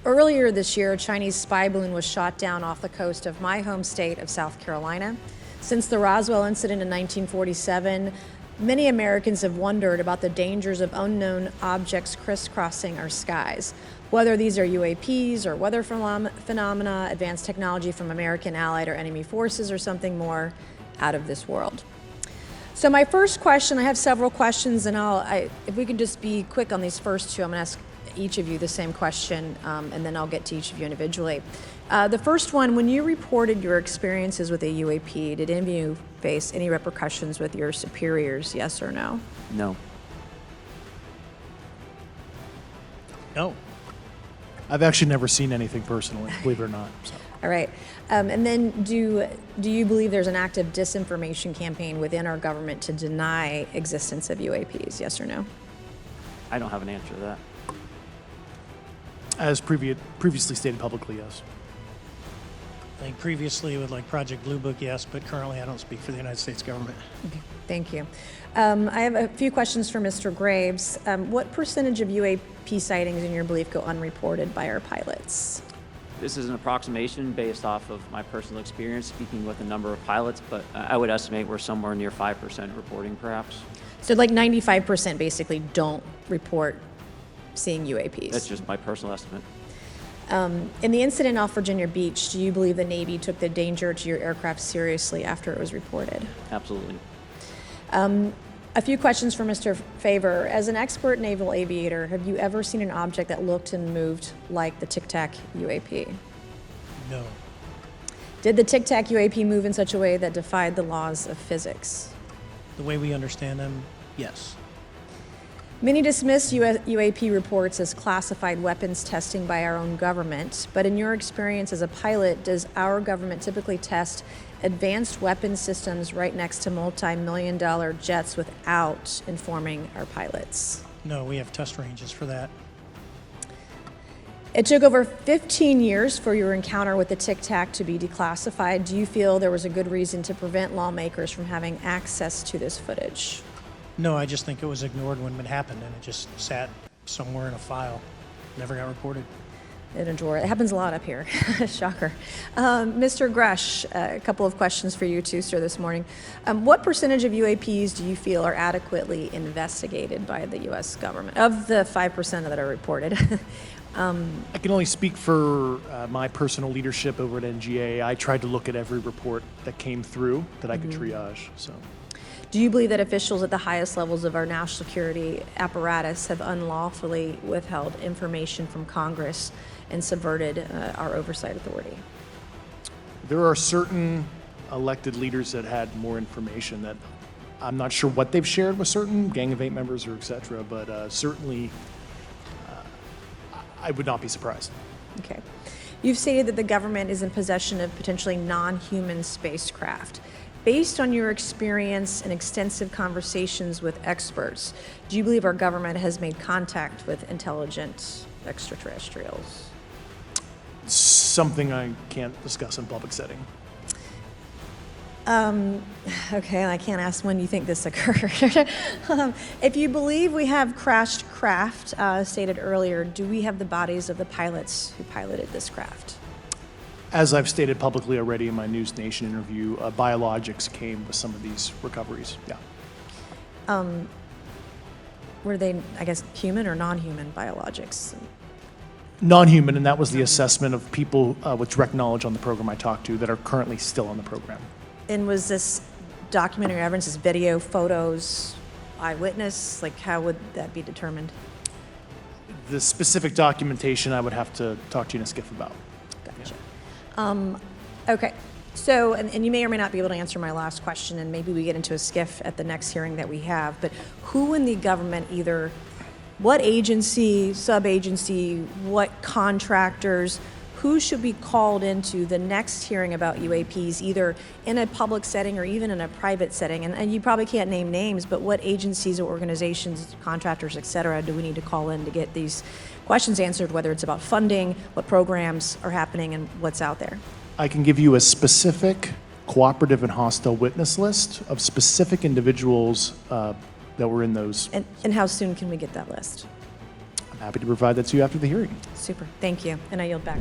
Earlier this year, a Chinese spy balloon was shot down off the coast of my home state of South Carolina. Since the Roswell incident in 1947, many Americans have wondered about the dangers of unknown objects crisscrossing our skies. Whether these are UAPs or weather phenomena, advanced technology from American allied or enemy forces, or something more out of this world. So my first question, I have several questions, and if we can just be quick on these first two, I'm going to ask each of you the same question, and then I'll get to each of you individually. The first one, when you reported your experiences with a UAP, did any of you face any repercussions with your superiors, yes or no? No. No. I've actually never seen anything personally, believe it or not. So. All right. And then do you believe there's an active disinformation campaign within our government to deny existence of UAPs, yes or no? I don't have an answer to that. As previously stated publicly, yes. I think previously with like Project Blue Book, yes, but currently I don't speak for the United States government. Okay, thank you. I have a few questions for Mr. Graves. What percentage of UAP sightings, in your belief, go unreported by our pilots? This is an approximation based off of my personal experience speaking with a number of pilots, but I would estimate we're somewhere near 5% reporting perhaps. So like 95% basically don't report seeing UAPs? That's just my personal estimate. In the incident off Virginia Beach, do you believe the Navy took the danger to your aircraft seriously after it was reported? Absolutely. A few questions for Mr. Favor. As an expert naval aviator, have you ever seen an object that looked and moved like the Tic Tac UAP? No. Did the Tic Tac UAP move in such a way that defied the laws of physics? The way we understand them, yes. Many dismiss UAP reports as classified weapons testing by our own government, but in your experience as a pilot, does our government typically test advanced weapon systems right next to multi-million-dollar jets without informing our pilots? No, we have test ranges for that. It took over 15 years for your encounter with the Tic Tac to be declassified. Do you feel there was a good reason to prevent lawmakers from having access to this footage? No, I just think it was ignored when it happened, and it just sat somewhere in a file. Never got reported. In a drawer. It happens a lot up here. Shocker. Mr. Gresh, a couple of questions for you too, sir, this morning. What percentage of UAPs do you feel are adequately investigated by the U.S. government, of the 5% that are reported? I can only speak for my personal leadership over at NGA. I tried to look at every report that came through that I could triage. So. Do you believe that officials at the highest levels of our national security apparatus have unlawfully withheld information from Congress and subverted our oversight authority? There are certain elected leaders that had more information that I'm not sure what they've shared with certain Gang of Eight members or et cetera, but certainly I would not be surprised. Okay. You've stated that the government is in possession of potentially non-human spacecraft. Based on your experience and extensive conversations with experts, do you believe our government has made contact with intelligent extraterrestrials? Something I can't discuss in public setting. Okay, I can't ask when you think this occurred. If you believe we have crashed craft, stated earlier, do we have the bodies of the pilots who piloted this craft? As I've stated publicly already in my News Nation interview, biologics came with some of these recoveries, yeah. Were they, I guess, human or non-human biologics? Non-human, and that was the assessment of people with direct knowledge on the program I talked to that are currently still on the program. And was this documentary evidence, this video, photos, eyewitness? Like, how would that be determined? The specific documentation I would have to talk to you in a skiff about. Gotcha. Okay, so, and you may or may not be able to answer my last question, and maybe we get into a skiff at the next hearing that we have, but who in the government, either what agency, sub-agency, what contractors, who should be called into the next hearing about UAPs, either in a public setting or even in a private setting? And you probably can't name names, but what agencies or organizations, contractors, et cetera, do we need to call in to get these questions answered, whether it's about funding, what programs are happening, and what's out there? I can give you a specific cooperative and hostile witness list of specific individuals that were in those. And how soon can we get that list? Happy to provide that to you after the hearing. Super. Thank you. And I yield back.